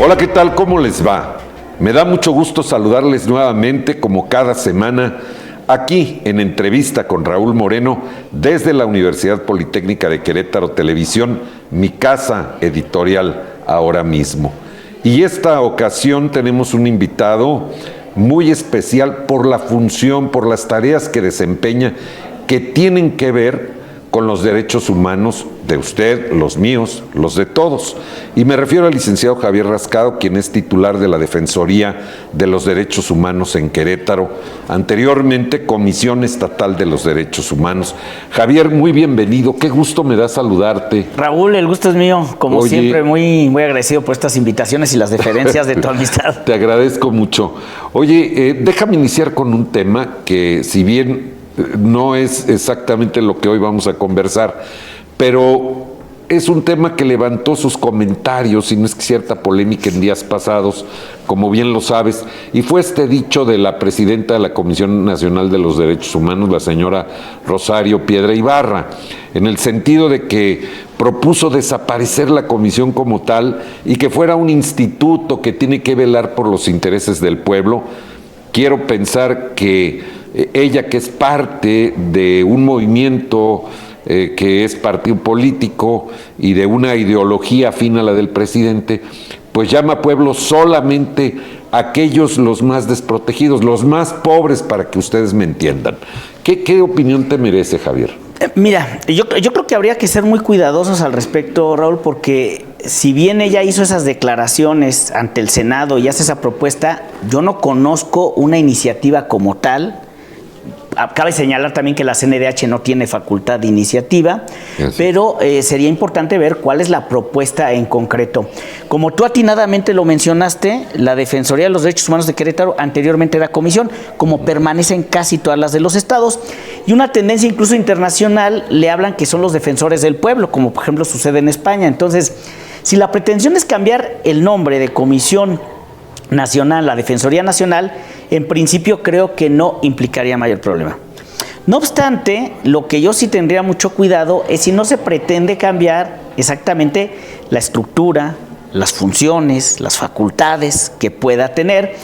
Hola, ¿qué tal? ¿Cómo les va? Me da mucho gusto saludarles nuevamente, como cada semana, aquí en Entrevista con Raúl Moreno, desde la Universidad Politécnica de Querétaro Televisión, mi casa editorial ahora mismo. Y esta ocasión tenemos un invitado muy especial por la función, por las tareas que desempeña, que tienen que ver con los derechos humanos de usted, los míos, los de todos. Y me refiero al licenciado Javier Rascado, quien es titular de la Defensoría de los Derechos Humanos en Querétaro, anteriormente Comisión Estatal de los Derechos Humanos. Javier, muy bienvenido, qué gusto me da saludarte. Raúl, el gusto es mío, como siempre, muy agradecido por estas invitaciones y las deferencias de tu amistad. Te agradezco mucho. Oye, déjame iniciar con un tema que, si bien no es exactamente lo que hoy vamos a conversar, pero es un tema que levantó sus comentarios, y no es que cierta polémica en días pasados, como bien lo sabes, y fue este dicho de la presidenta de la Comisión Nacional de los Derechos Humanos, la señora Rosario Piedra Ibarra, en el sentido de que propuso desaparecer la comisión como tal y que fuera un instituto que tiene que velar por los intereses del pueblo. Quiero pensar que ella, que es parte de un movimiento que es partido político y de una ideología afín a la del presidente, pues llama pueblo solamente a aquellos los más desprotegidos, los más pobres, para que ustedes me entiendan. ¿Qué opinión te merece, Javier? Mira, yo creo que habría que ser muy cuidadosos al respecto, Raúl, porque si bien ella hizo esas declaraciones ante el Senado y hace esa propuesta, yo no conozco una iniciativa como tal. Cabe señalar también que la CNDH no tiene facultad de iniciativa, pero sería importante ver cuál es la propuesta en concreto. Como tú atinadamente lo mencionaste, la Defensoría de los Derechos Humanos de Querétaro anteriormente era comisión, como permanecen casi todas las de los estados, y una tendencia incluso internacional le hablan que son los defensores del pueblo, como por ejemplo sucede en España. Entonces, si la pretensión es cambiar el nombre de Comisión Nacional, la Defensoría Nacional, en principio creo que no implicaría mayor problema. No obstante, lo que yo sí tendría mucho cuidado es si no se pretende cambiar exactamente la estructura, las funciones, las facultades que pueda tener,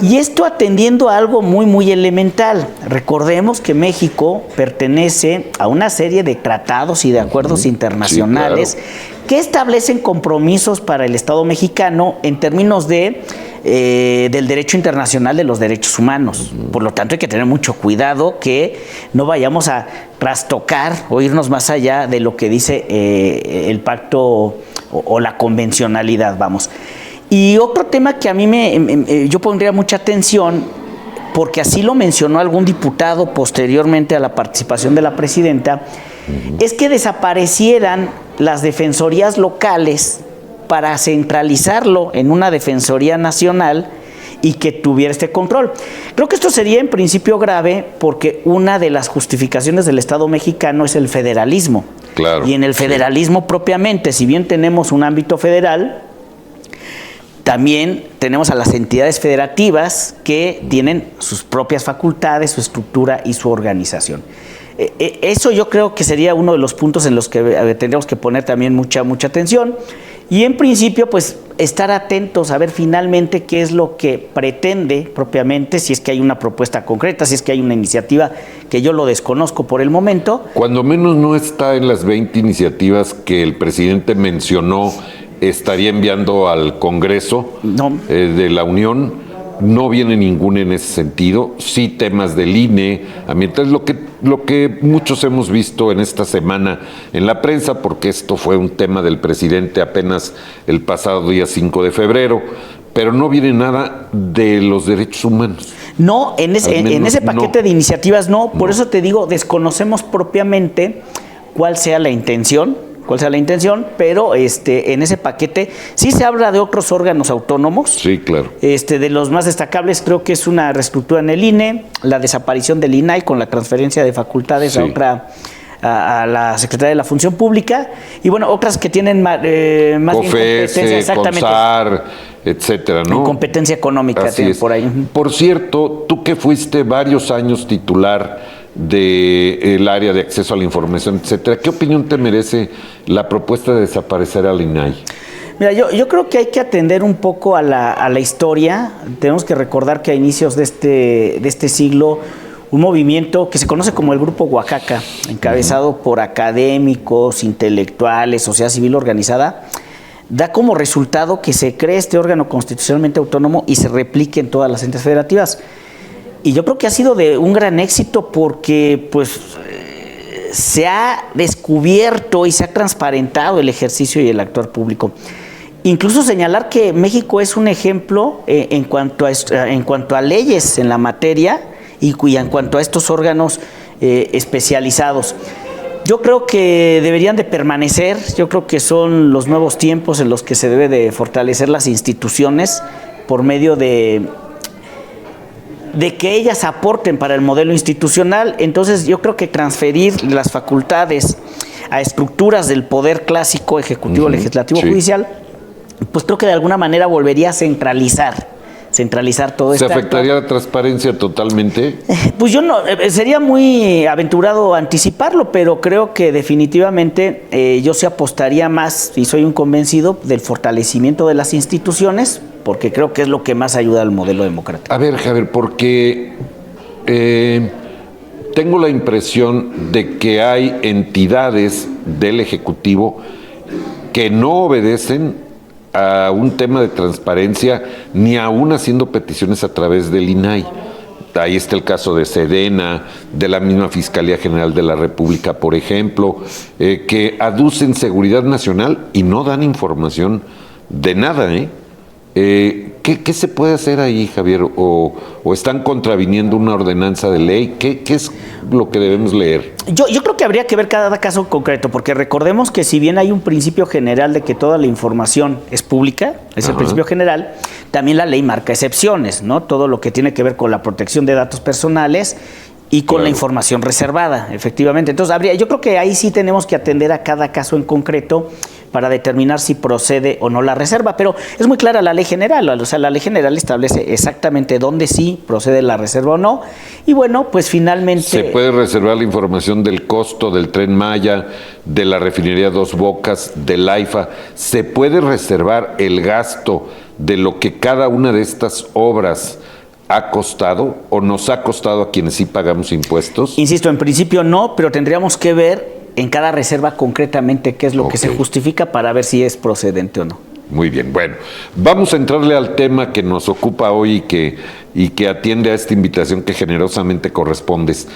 y esto atendiendo a algo muy elemental. Recordemos que México pertenece a una serie de tratados y de acuerdos internacionales, sí, claro, que establecen compromisos para el Estado mexicano en términos del derecho internacional de los derechos humanos. Por lo tanto, hay que tener mucho cuidado que no vayamos a trastocar o irnos más allá de lo que dice el pacto o la convencionalidad, vamos. Y otro tema que a mí yo pondría mucha atención, porque así lo mencionó algún diputado posteriormente a la participación de la presidenta, es que desaparecieran las defensorías locales para centralizarlo en una defensoría nacional y que tuviera este control. Creo que esto sería en principio grave, porque una de las justificaciones del Estado mexicano es el federalismo. Claro, y en el federalismo, sí, propiamente, si bien tenemos un ámbito federal, también tenemos a las entidades federativas que tienen sus propias facultades, su estructura y su organización. Eso yo creo que sería uno de los puntos en los que tendríamos que poner también mucha atención. Y en principio, pues, estar atentos a ver finalmente qué es lo que pretende propiamente, si es que hay una propuesta concreta, si es que hay una iniciativa, que yo lo desconozco por el momento. Cuando menos no está en las 20 iniciativas que el presidente mencionó estaría enviando al Congreso de la Unión. No viene ninguna en ese sentido. Sí, temas del INE, ambientales, lo que muchos hemos visto en esta semana en la prensa, porque esto fue un tema del presidente apenas el pasado día 5 de febrero, pero no viene nada de los derechos humanos. No, en ese paquete de iniciativas no, por eso te digo, desconocemos propiamente cuál sea la intención, pero en ese paquete sí se habla de otros órganos autónomos. Sí, claro. De los más destacables creo que es una reestructura en el INE, la desaparición del INAI con la transferencia de facultades, sí, a la Secretaría de la Función Pública, y bueno, otras que tienen más competencia, exactamente, CONSAR, etcétera, ¿no? Competencia económica tienen por ahí. Por cierto, tú que fuiste varios años titular del área de acceso a la información, etcétera, ¿qué opinión te merece la propuesta de desaparecer al INAI? Mira, yo creo que hay que atender un poco a la historia. Tenemos que recordar que a inicios de este siglo, un movimiento que se conoce como el Grupo Oaxaca, encabezado por académicos, intelectuales, sociedad civil organizada, da como resultado que se cree este órgano constitucionalmente autónomo y se replique en todas las entes federativas. Y yo creo que ha sido de un gran éxito porque pues se ha descubierto y se ha transparentado el ejercicio y el actuar público. Incluso señalar que México es un ejemplo en cuanto a leyes en la materia y en cuanto a estos órganos especializados. Yo creo que deberían de permanecer, yo creo que son los nuevos tiempos en los que se debe de fortalecer las instituciones por medio de que ellas aporten para el modelo institucional. Entonces yo creo que transferir las facultades a estructuras del poder clásico, ejecutivo, legislativo, judicial, pues creo que de alguna manera volvería a centralizar todo esto. ¿Se afectaría la transparencia totalmente? Pues yo no, sería muy aventurado anticiparlo, pero creo que definitivamente yo sí apostaría más, y soy un convencido, del fortalecimiento de las instituciones, porque creo que es lo que más ayuda al modelo democrático. A ver, Javier, porque tengo la impresión de que hay entidades del Ejecutivo que no obedecen a un tema de transparencia, ni aún haciendo peticiones a través del INAI. Ahí está el caso de Sedena, de la misma Fiscalía General de la República, por ejemplo, que aducen seguridad nacional y no dan información de nada, ¿Qué se puede hacer ahí, Javier? ¿O están contraviniendo una ordenanza de ley? ¿Qué es lo que debemos leer? Yo creo que habría que ver cada caso concreto, porque recordemos que si bien hay un principio general de que toda la información es pública, es el principio general, también la ley marca excepciones, ¿no? Todo lo que tiene que ver con la protección de datos personales y con la información reservada, efectivamente. Entonces, yo creo que ahí sí tenemos que atender a cada caso en concreto para determinar si procede o no la reserva, pero es muy clara la ley general, o sea, la ley general establece exactamente dónde sí procede la reserva o no, y bueno, pues finalmente... ¿Se puede reservar la información del costo del Tren Maya, de la refinería Dos Bocas, del AIFA? ¿Se puede reservar el gasto de lo que cada una de estas obras ha costado o nos ha costado a quienes sí pagamos impuestos? Insisto, en principio no, pero tendríamos que ver en cada reserva concretamente qué es lo que se justifica para ver si es procedente o no. Muy bien, bueno, vamos a entrarle al tema que nos ocupa hoy y que atiende a esta invitación que generosamente correspondes.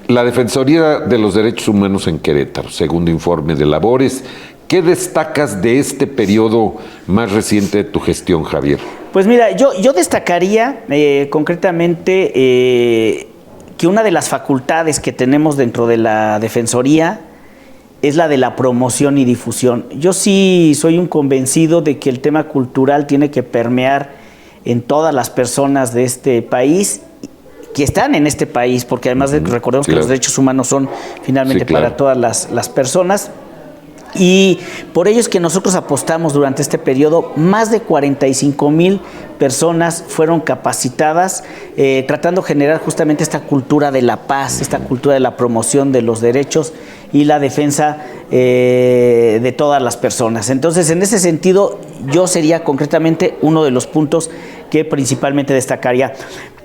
La Defensoría de los Derechos Humanos en Querétaro, segundo informe de labores. ¿Qué destacas de este periodo más reciente de tu gestión, Javier? Pues mira, yo destacaría concretamente que una de las facultades que tenemos dentro de la Defensoría es la de la promoción y difusión. Yo sí soy un convencido de que el tema cultural tiene que permear en todas las personas de este país, que están en este país, porque además recordemos que los derechos humanos son finalmente para todas las personas. Y por ello es que nosotros apostamos durante este periodo, más de 45,000 personas fueron capacitadas, tratando de generar justamente esta cultura de la paz, esta cultura de la promoción de los derechos y la defensa de todas las personas. Entonces, en ese sentido, yo sería concretamente uno de los puntos que principalmente destacaría.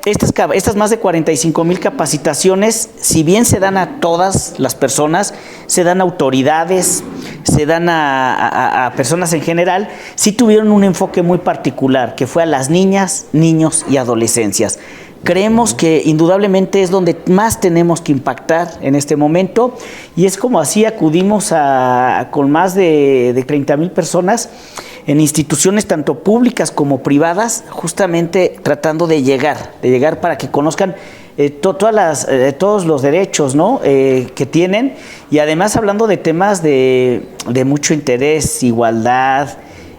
Estas más de 45,000 capacitaciones, si bien se dan a todas las personas, se dan a autoridades, se dan a personas en general, sí tuvieron un enfoque muy particular, que fue a las niñas, niños y adolescencias. Creemos que indudablemente es donde más tenemos que impactar en este momento, y es como así acudimos con más de 30,000 personas en instituciones tanto públicas como privadas, justamente tratando de llegar para que conozcan todos los derechos, ¿no? Que tienen, y además hablando de temas de mucho interés: igualdad,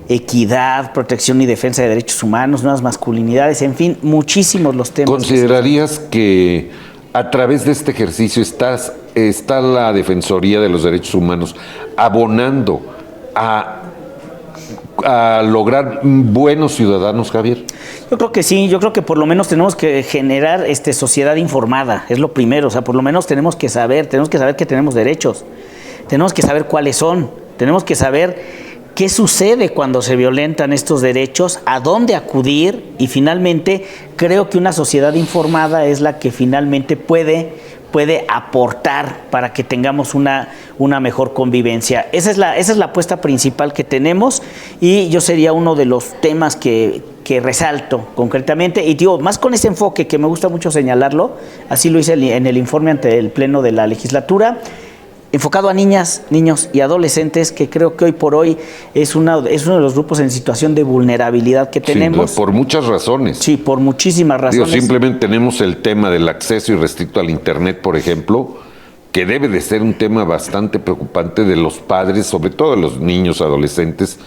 equidad, protección y defensa de derechos humanos, nuevas masculinidades, en fin, muchísimos los temas. ¿Considerarías que a través de este ejercicio está la Defensoría de los Derechos Humanos abonando a lograr buenos ciudadanos, Javier? Yo creo que sí, yo creo que por lo menos tenemos que generar sociedad informada, es lo primero. O sea, por lo menos tenemos que saber que tenemos derechos, tenemos que saber cuáles son, tenemos que saber qué sucede cuando se violentan estos derechos, a dónde acudir y finalmente creo que una sociedad informada es la que finalmente puede aportar para que tengamos una mejor convivencia. Esa es la apuesta principal que tenemos y yo sería uno de los temas que resalto concretamente y digo, más con ese enfoque que me gusta mucho señalarlo, así lo hice en el informe ante el Pleno de la Legislatura, enfocado a niñas, niños y adolescentes, que creo que hoy por hoy es uno de los grupos en situación de vulnerabilidad que tenemos. Sí, por muchas razones. Sí, por muchísimas razones. Digo, simplemente tenemos el tema del acceso irrestricto al Internet, por ejemplo, que debe de ser un tema bastante preocupante de los padres, sobre todo de los niños, adolescentes,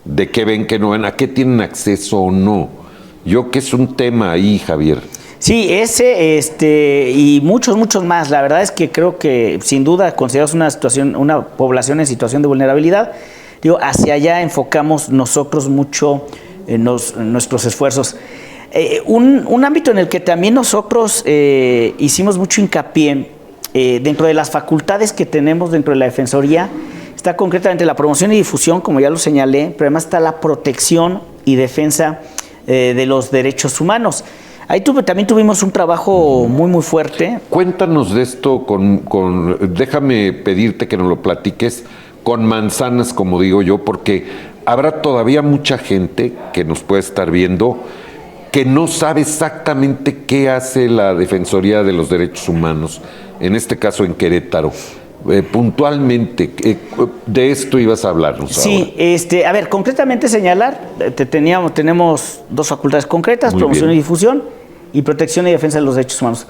de qué ven, qué no ven, a qué tienen acceso o no. Yo que es un tema ahí, Javier. Sí, ese y muchos más. La verdad es que creo que sin duda consideramos una población en situación de vulnerabilidad. Digo, hacia allá enfocamos nosotros mucho nuestros esfuerzos. Un ámbito en el que también nosotros hicimos mucho hincapié dentro de las facultades que tenemos dentro de la Defensoría está concretamente la promoción y difusión, como ya lo señalé, pero además está la protección y defensa de los derechos humanos. Ahí también tuvimos un trabajo muy fuerte. Cuéntanos de esto déjame pedirte que nos lo platiques con manzanas, como digo yo, porque habrá todavía mucha gente que nos puede estar viendo que no sabe exactamente qué hace la Defensoría de los Derechos Humanos, en este caso en Querétaro. Puntualmente, de esto ibas a hablarnos ahora. Sí, a ver, concretamente señalar, tenemos dos facultades concretas, promoción y difusión, y protección y defensa de los derechos humanos.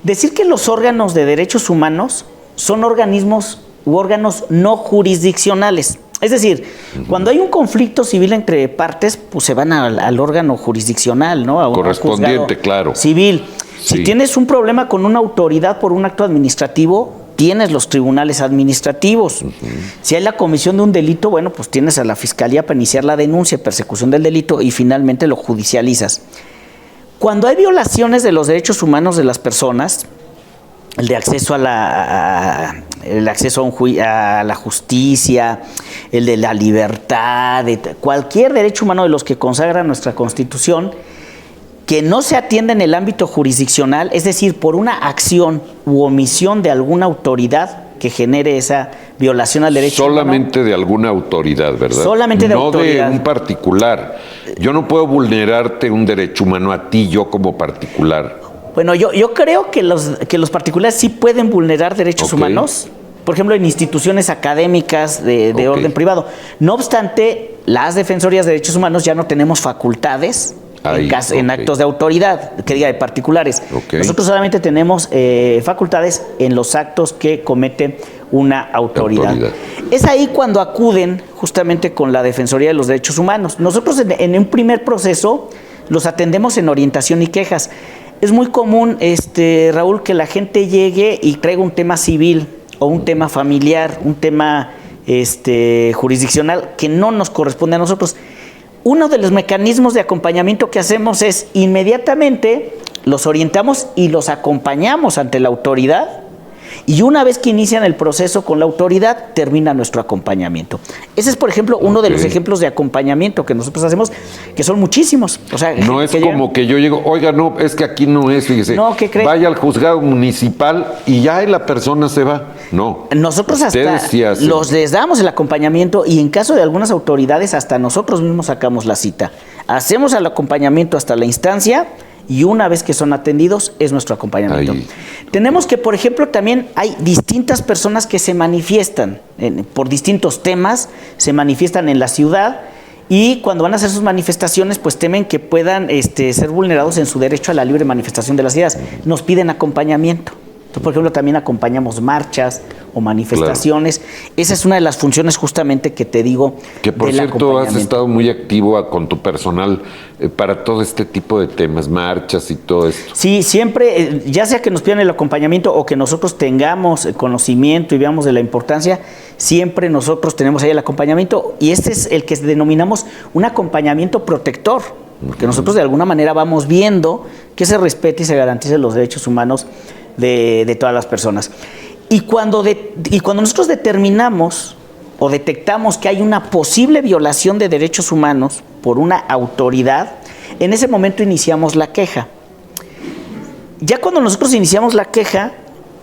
Decir que los órganos de derechos humanos son organismos u órganos no jurisdiccionales. Es decir, cuando hay un conflicto civil entre partes, pues se van al órgano jurisdiccional, ¿no? A un correspondiente, claro. Civil. Sí. Si tienes un problema con una autoridad por un acto administrativo, tienes los tribunales administrativos. Si hay la comisión de un delito, bueno, pues tienes a la Fiscalía para iniciar la denuncia, persecución del delito y finalmente lo judicializas. Cuando hay violaciones de los derechos humanos de las personas, el de acceso a la justicia, el de la libertad, de cualquier derecho humano de los que consagra nuestra Constitución, que no se atiende en el ámbito jurisdiccional, es decir, por una acción u omisión de alguna autoridad que genere esa violación al derecho humano. Solamente de alguna autoridad, ¿verdad? Solamente de autoridad. No de un particular. Yo no puedo vulnerarte un derecho humano a ti, yo como particular. Bueno, yo creo que los particulares sí pueden vulnerar derechos humanos, por ejemplo, en instituciones académicas de orden privado. No obstante, las defensorías de derechos humanos ya no tenemos facultades en actos de autoridad, que diga de particulares. Nosotros solamente tenemos facultades en los actos que comete una autoridad. Es ahí cuando acuden justamente con la Defensoría de los Derechos Humanos. Nosotros en un primer proceso los atendemos en orientación y quejas. Es muy común, Raúl, que la gente llegue y traiga un tema civil o un tema familiar, un tema jurisdiccional que no nos corresponde a nosotros. Uno de los mecanismos de acompañamiento que hacemos es inmediatamente los orientamos y los acompañamos ante la autoridad. Y una vez que inician el proceso con la autoridad, termina nuestro acompañamiento. Ese es, por ejemplo, uno de los ejemplos de acompañamiento que nosotros hacemos, que son muchísimos. O sea, no es como que yo llego, oiga, no, es que aquí no es, fíjese. No, ¿qué crees? Vaya al juzgado municipal y ya la persona se va. No. Nosotros hasta les damos el acompañamiento y en caso de algunas autoridades, hasta nosotros mismos sacamos la cita. Hacemos el acompañamiento hasta la instancia. Y una vez que son atendidos, es nuestro acompañamiento. Tenemos que, por ejemplo, también hay distintas personas que se manifiestan por distintos temas, se manifiestan en la ciudad y cuando van a hacer sus manifestaciones, pues temen que puedan ser vulnerados en su derecho a la libre manifestación de las ideas. Nos piden acompañamiento. Entonces, por ejemplo, también acompañamos marchas o manifestaciones. Claro. Esa es una de las funciones justamente que te digo. Que por cierto has estado muy activo con tu personal para todo este tipo de temas, marchas y todo esto. Sí, siempre, ya sea que nos pidan el acompañamiento o que nosotros tengamos conocimiento y veamos de la importancia, siempre nosotros tenemos ahí el acompañamiento y este es el que denominamos un acompañamiento protector. Porque nosotros de alguna manera vamos viendo que se respete y se garanticen los derechos humanos de todas las personas. Y cuando nosotros determinamos o detectamos que hay una posible violación de derechos humanos por una autoridad, en ese momento iniciamos la queja. Ya cuando nosotros iniciamos la queja,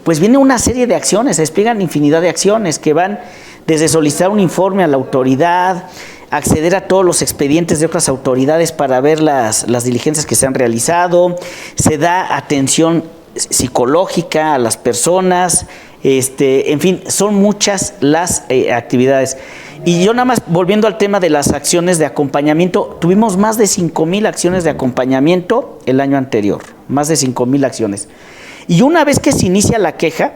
pues viene una serie de acciones, se despliegan infinidad de acciones que van desde solicitar un informe a la autoridad, acceder a todos los expedientes de otras autoridades para ver las diligencias que se han realizado, se da atención psicológica a las personas, en fin, son muchas las actividades. Y yo nada más, volviendo al tema de las acciones de acompañamiento, tuvimos más de 5,000 acciones de acompañamiento el año anterior, más de 5,000 acciones. Y una vez que se inicia la queja,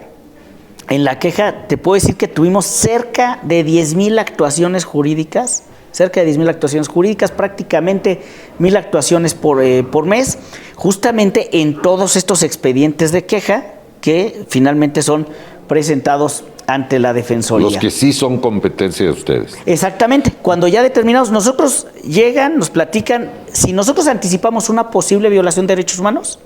en la queja te puedo decir que tuvimos cerca de 10,000 actuaciones jurídicas, prácticamente 1,000 actuaciones por mes, justamente en todos estos expedientes de queja que finalmente son presentados ante la Defensoría. Los que sí son competencia de ustedes. Exactamente. Cuando ya determinados, nosotros llegan, nos platican, si nosotros anticipamos una posible violación de derechos humanos,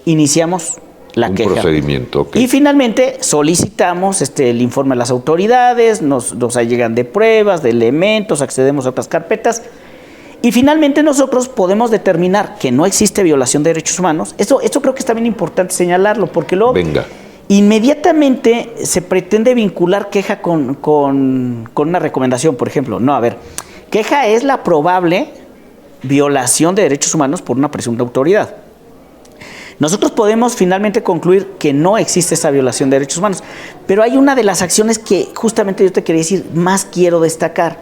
iniciamos la queja. Un procedimiento, ok. Y finalmente solicitamos el informe a las autoridades, nos llegan de pruebas, de elementos, accedemos a otras carpetas. Y finalmente nosotros podemos determinar que no existe violación de derechos humanos. Esto creo que es también importante señalarlo, porque luego inmediatamente se pretende vincular queja con una recomendación, por ejemplo. No, a ver, queja es la probable violación de derechos humanos por una presunta autoridad. Nosotros podemos finalmente concluir que no existe esa violación de derechos humanos, pero hay una de las acciones que justamente yo te quería decir, más quiero destacar.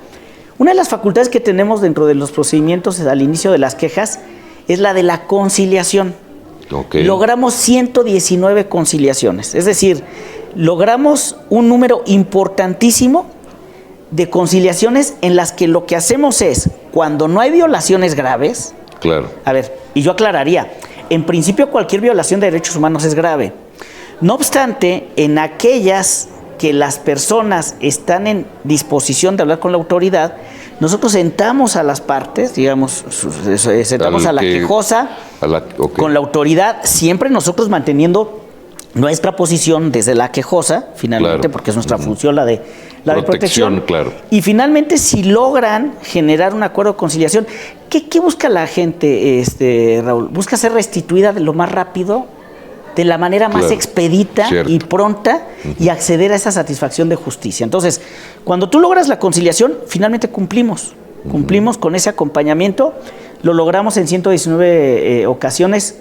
Una de las facultades que tenemos dentro de los procedimientos al inicio de las quejas es la de la conciliación. Okay. Logramos 119 conciliaciones, es decir, logramos un número importantísimo de conciliaciones en las que lo que hacemos es, cuando no hay violaciones graves, claro. A ver, y yo aclararía, en principio cualquier violación de derechos humanos es grave. No obstante, en aquellas que las personas están en disposición de hablar con la autoridad, nosotros sentamos a las partes, digamos, sentamos a la quejosa con la autoridad, siempre nosotros manteniendo nuestra posición desde la quejosa, finalmente, claro. Porque es nuestra función la de protección. Claro. Y finalmente, si logran generar un acuerdo de conciliación, ¿qué busca la gente, Raúl? Busca ser restituida de lo más rápido, de la manera más expedita y pronta, y acceder a esa satisfacción de justicia. Entonces, cuando tú logras la conciliación, finalmente cumplimos con ese acompañamiento, lo logramos en 119 ocasiones,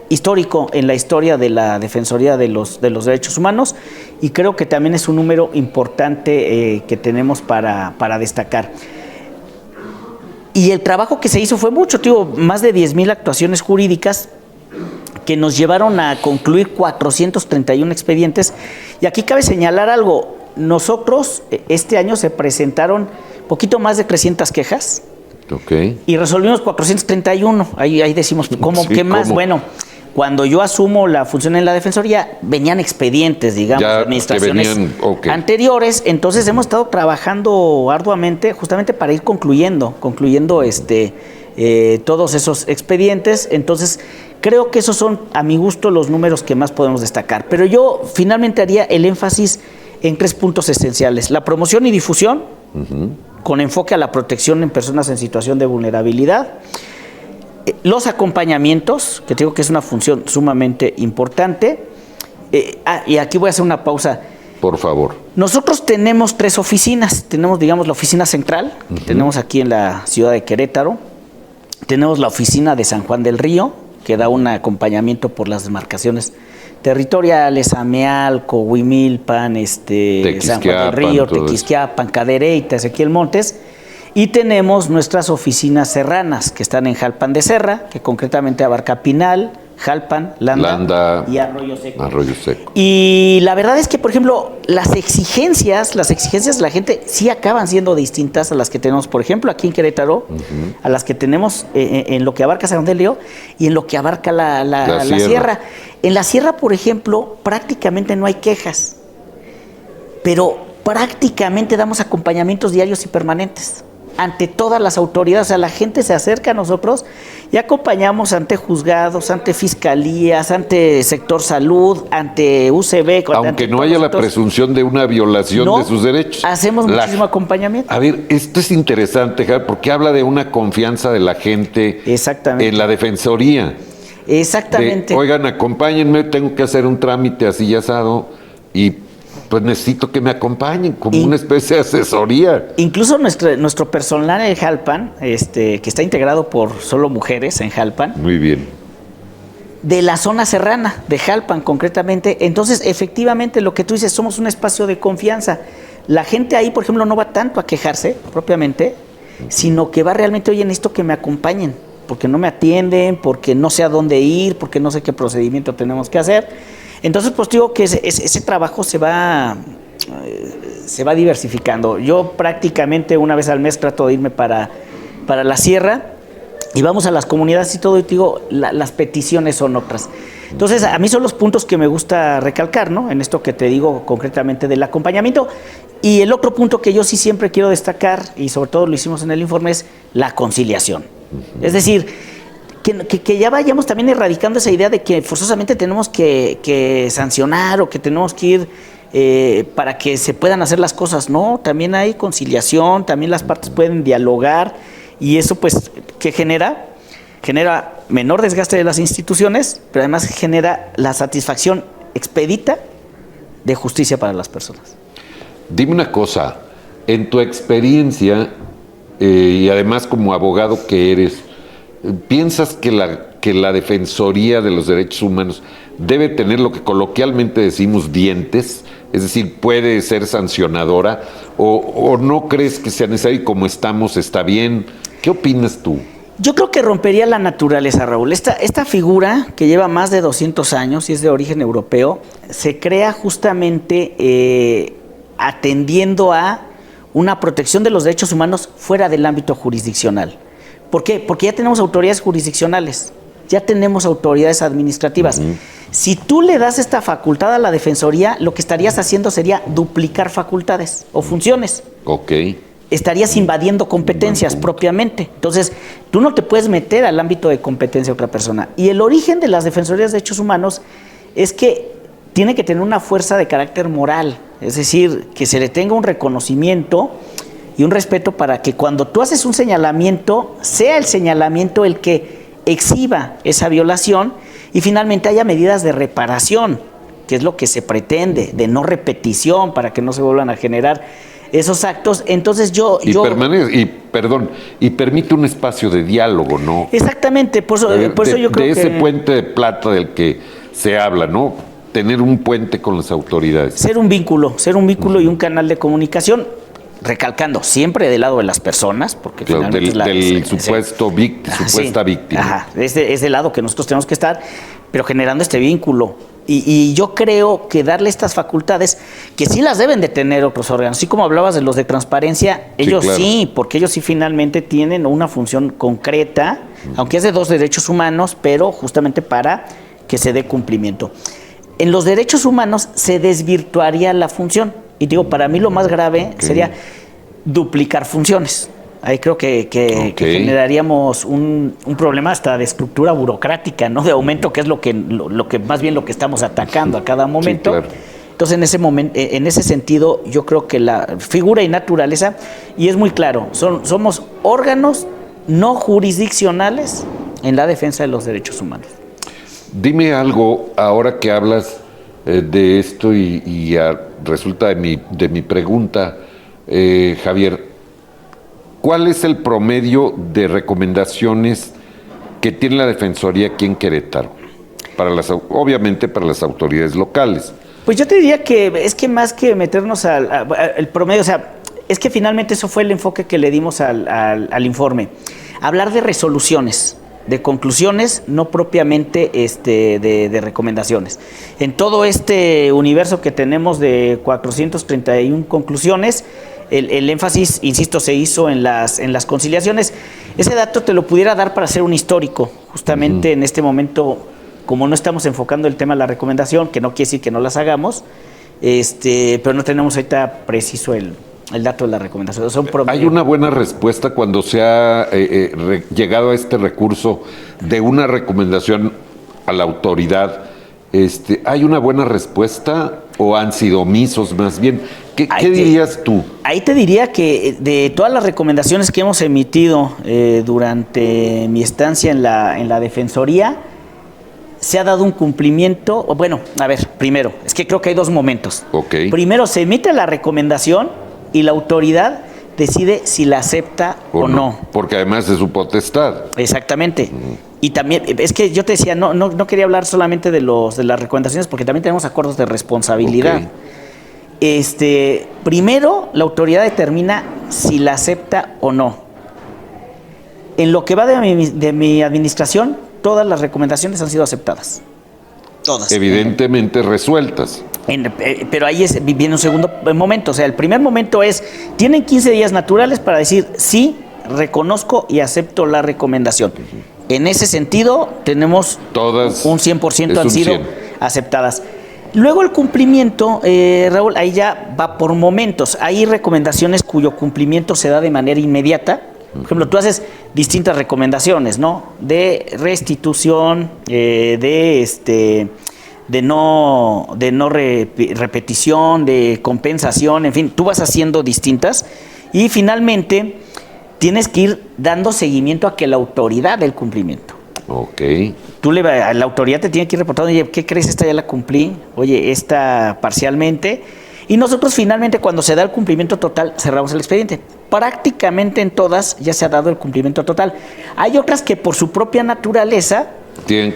histórico en la historia de la Defensoría de los Derechos Humanos, y creo que también es un número importante que tenemos para destacar. Y el trabajo que se hizo fue mucho, más de 10,000 actuaciones jurídicas que nos llevaron a concluir 431 expedientes. Y aquí cabe señalar algo, nosotros este año se presentaron poquito más de 300 quejas. Okay. Y resolvimos 431. Ahí decimos, ¿cómo? Sí, ¿qué más? ¿Cómo? Bueno, cuando yo asumo la función en la Defensoría, venían expedientes, digamos, de administraciones anteriores. Entonces hemos estado trabajando arduamente justamente para ir concluyendo todos esos expedientes. Entonces, creo que esos son, a mi gusto, los números que más podemos destacar. Pero yo finalmente haría el énfasis en 3 puntos esenciales. La promoción y difusión, con enfoque a la protección en personas en situación de vulnerabilidad. Los acompañamientos, que te digo que es una función sumamente importante. Y aquí voy a hacer una pausa. Por favor.Nosotros tenemos 3 oficinas. Tenemos, digamos, la oficina central, que tenemos aquí en la ciudad de Querétaro. Tenemos la oficina de San Juan del Río, que da un acompañamiento por las demarcaciones territoriales, Amealco, Huimilpan, San Juan del Río, Tequisquiapan, Cadereyta, Ezequiel Montes. Y tenemos nuestras oficinas serranas, que están en Jalpan de Serra, que concretamente abarca Pinal, Jalpan, Landa y Arroyo Seco. Y la verdad es que, por ejemplo, las exigencias de la gente sí acaban siendo distintas a las que tenemos, por ejemplo, aquí en Querétaro, a las que tenemos en lo que abarca San Juan del Río y en lo que abarca la sierra. En la sierra, por ejemplo, prácticamente no hay quejas, pero prácticamente damos acompañamientos diarios y permanentes. ante todas las autoridades. O sea, la gente se acerca a nosotros y acompañamos ante juzgados, ante fiscalías, ante sector salud, ante UCB. Aunque no haya la presunción de una violación de sus derechos. Hacemos muchísimo acompañamiento. A ver, esto es interesante, Javier, porque habla de una confianza de la gente en la Defensoría. Exactamente. Oigan, acompáñenme, tengo que hacer un trámite así y asado y pues necesito que me acompañen como una especie de asesoría. Incluso nuestro personal en Jalpan, que está integrado por solo mujeres en Jalpan. Muy bien. De la zona serrana, de Jalpan concretamente. Entonces, efectivamente, lo que tú dices, somos un espacio de confianza. La gente ahí, por ejemplo, no va tanto a quejarse propiamente, sino que va realmente, oye, necesito que me acompañen, porque no me atienden, porque no sé a dónde ir, porque no sé qué procedimiento tenemos que hacer. Entonces, pues digo que ese trabajo se va diversificando. Yo prácticamente una vez al mes trato de irme para la sierra y vamos a las comunidades y todo, y te digo, las peticiones son otras. Entonces, a mí son los puntos que me gusta recalcar, ¿no? En esto que te digo concretamente del acompañamiento. Y el otro punto que yo sí siempre quiero destacar, y sobre todo lo hicimos en el informe, es la conciliación. Es decir, que ya vayamos también erradicando esa idea de que forzosamente tenemos que sancionar o que tenemos que ir para que se puedan hacer las cosas. No, también hay conciliación, también las partes pueden dialogar, y eso pues que genera menor desgaste de las instituciones, pero además genera la satisfacción expedita de justicia para las personas. Dime una cosa, en tu experiencia y además como abogado que eres, ¿piensas que la Defensoría de los Derechos Humanos debe tener lo que coloquialmente decimos dientes? Es decir, ¿puede ser sancionadora? ¿O no crees que sea necesario y como estamos está bien? ¿Qué opinas tú? Yo creo que rompería la naturaleza, Raúl. Esta figura, que lleva más de 200 años y es de origen europeo, se crea justamente atendiendo a una protección de los derechos humanos fuera del ámbito jurisdiccional. ¿Por qué? Porque ya tenemos autoridades jurisdiccionales, ya tenemos autoridades administrativas. Si tú le das esta facultad a la Defensoría, lo que estarías haciendo sería duplicar facultades o funciones. Ok. Estarías invadiendo competencias propiamente. Entonces, tú no te puedes meter al ámbito de competencia de otra persona. Y el origen de las Defensorías de Derechos Humanos es que tiene que tener una fuerza de carácter moral, es decir, que se le tenga un reconocimiento y un respeto para que cuando tú haces un señalamiento, sea el señalamiento el que exhiba esa violación y finalmente haya medidas de reparación, que es lo que se pretende, de no repetición, para que no se vuelvan a generar esos actos. Entonces y permite un espacio de diálogo, ¿no? Exactamente, por eso yo creo que... De ese puente de plata del que se habla, ¿no? Tener un puente con las autoridades. Ser un vínculo y un canal de comunicación, recalcando siempre del lado de las personas, porque claro, finalmente supuesta víctima. Ajá, es del lado que nosotros tenemos que estar, pero generando este vínculo. Y yo creo que darle estas facultades, que sí las deben de tener otros órganos, así como hablabas de los de transparencia, ellos claro. Sí, porque ellos sí finalmente tienen una función concreta, aunque es de dos derechos humanos, pero justamente para que se dé cumplimiento. En los derechos humanos se desvirtuaría la función, y digo, para mí lo más grave sería duplicar funciones. Ahí creo que generaríamos un problema hasta de estructura burocrática, ¿no? De aumento, que es lo que más bien lo que estamos atacando a cada momento. Sí, claro. Entonces, en ese sentido, yo creo que la figura y naturaleza, y es muy claro, somos órganos no jurisdiccionales en la defensa de los derechos humanos. Dime algo, ahora que hablas de esto y resulta de mi pregunta, Javier, ¿cuál es el promedio de recomendaciones que tiene la Defensoría aquí en Querétaro? Obviamente para las autoridades locales. Pues yo te diría que es que más que meternos al promedio, o sea, es que finalmente eso fue el enfoque que le dimos al informe. Hablar de resoluciones, de conclusiones, no propiamente de recomendaciones. En todo este universo que tenemos de 431 conclusiones, el énfasis, insisto, se hizo en las conciliaciones. Ese dato te lo pudiera dar para hacer un histórico, justamente en este momento, como no estamos enfocando el tema de la recomendación, que no quiere decir que no las hagamos, pero no tenemos ahorita preciso el el dato de la recomendación. Hay una buena respuesta cuando se ha llegado a este recurso de una recomendación a la autoridad. ¿Hay una buena respuesta o han sido omisos más bien? ¿Qué dirías tú? Ahí te diría que de todas las recomendaciones que hemos emitido durante mi estancia en la Defensoría, se ha dado un cumplimiento. Bueno, a ver, primero, es que creo que hay dos momentos. Okay. Primero, se emite la recomendación y la autoridad decide si la acepta o no. Porque además es su potestad. Exactamente. Y también, es que yo te decía, no quería hablar solamente de las recomendaciones, porque también tenemos acuerdos de responsabilidad. Okay. Primero, la autoridad determina si la acepta o no. En lo que va de mi administración, todas las recomendaciones han sido aceptadas. Todas. Evidentemente resueltas. Pero ahí viene un segundo momento. O sea, el primer momento es, tienen 15 días naturales para decir sí, reconozco y acepto la recomendación. En ese sentido, tenemos todas, un 100% han sido aceptadas. Luego el cumplimiento, Raúl, ahí ya va por momentos. Hay recomendaciones cuyo cumplimiento se da de manera inmediata. Por ejemplo, tú haces distintas recomendaciones, ¿no? De restitución, de no repetición, de compensación, en fin, tú vas haciendo distintas y finalmente tienes que ir dando seguimiento a que la autoridad dé el cumplimiento. Ok. La autoridad te tiene que ir reportando, oye, ¿qué crees? Esta ya la cumplí, oye, esta parcialmente. Y nosotros finalmente, cuando se da el cumplimiento total, cerramos el expediente. Prácticamente en todas ya se ha dado el cumplimiento total. Hay otras que por su propia naturaleza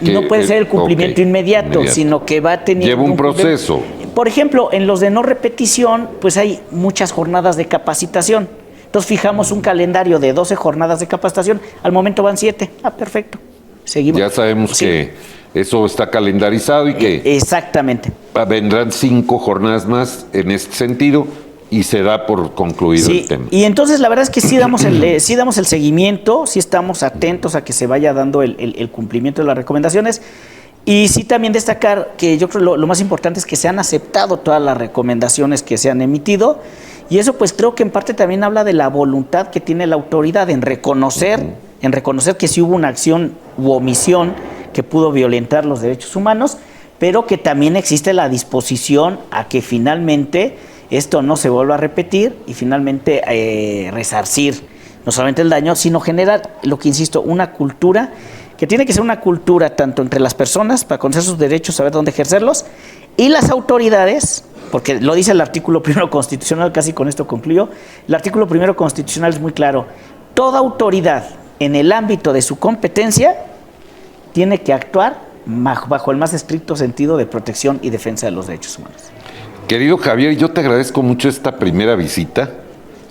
no puede ser el cumplimiento inmediato, sino que va teniendo... Lleva un proceso. Por ejemplo, en los de no repetición, pues hay muchas jornadas de capacitación. Entonces fijamos un calendario de 12 jornadas de capacitación, al momento van 7. Perfecto. Seguimos. Ya sabemos que eso está calendarizado y que... Exactamente. Vendrán 5 jornadas más en este sentido y se da por concluido el tema. Y entonces la verdad es que sí damos el seguimiento, sí estamos atentos a que se vaya dando el cumplimiento de las recomendaciones. Y sí también destacar que yo creo lo más importante es que se han aceptado todas las recomendaciones que se han emitido, y eso pues creo que en parte también habla de la voluntad que tiene la autoridad en reconocer que sí hubo una acción u omisión que pudo violentar los derechos humanos, pero que también existe la disposición a que finalmente esto no se vuelva a repetir y finalmente resarcir no solamente el daño, sino generar, lo que insisto, una cultura que tiene que ser una cultura tanto entre las personas para conocer sus derechos, saber dónde ejercerlos, y las autoridades, porque lo dice el artículo 1 constitucional, casi con esto concluyo. El artículo 1 constitucional es muy claro: toda autoridad en el ámbito de su competencia tiene que actuar bajo el más estricto sentido de protección y defensa de los derechos humanos. Querido Javier, yo te agradezco mucho esta primera visita,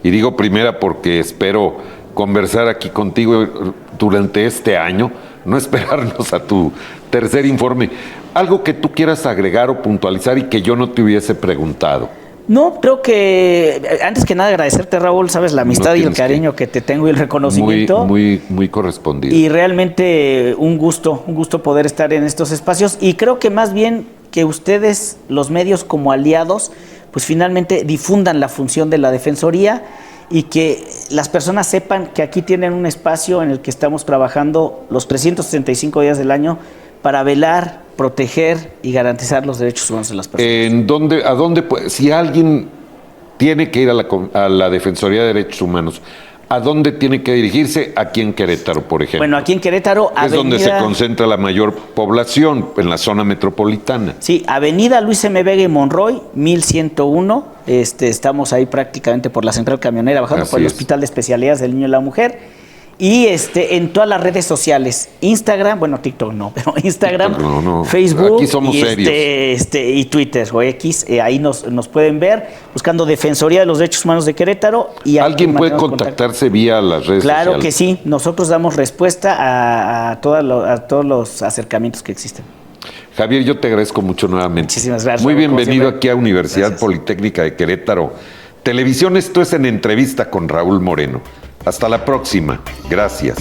y digo primera porque espero conversar aquí contigo durante este año, no esperarnos a tu tercer informe. Algo que tú quieras agregar o puntualizar y que yo no te hubiese preguntado. No, creo que antes que nada agradecerte, Raúl, sabes, la amistad y el cariño que te tengo y el reconocimiento. Muy correspondido. Y realmente un gusto poder estar en estos espacios, y creo que más bien que ustedes, los medios como aliados, pues finalmente difundan la función de la Defensoría y que las personas sepan que aquí tienen un espacio en el que estamos trabajando los 365 días del año para velar, proteger y garantizar los derechos humanos de las personas. Si alguien tiene que ir a la Defensoría de Derechos Humanos, ¿a dónde tiene que dirigirse? Aquí en Querétaro, por ejemplo. Bueno, aquí en Querétaro, es donde se concentra la mayor población, en la zona metropolitana. Sí, Avenida Luis M. Vega y Monroy, 1101. Estamos ahí prácticamente por la central camionera, bajando por el Hospital de Especialidades del Niño y la Mujer. Y en todas las redes sociales, Instagram, bueno, TikTok no, pero Instagram, TikTok no. Facebook, aquí somos serios. Y Twitter o X, ahí nos pueden ver buscando Defensoría de los Derechos Humanos de Querétaro. Y ¿alguien puede contactarse vía las redes sociales? Claro que sí, nosotros damos respuesta a todos los acercamientos que existen. Javier, yo te agradezco mucho nuevamente. Muchísimas gracias. Muy bienvenido aquí a Universidad Politécnica de Querétaro Televisión. Esto es En Entrevista con Raúl Moreno. Hasta la próxima. Gracias.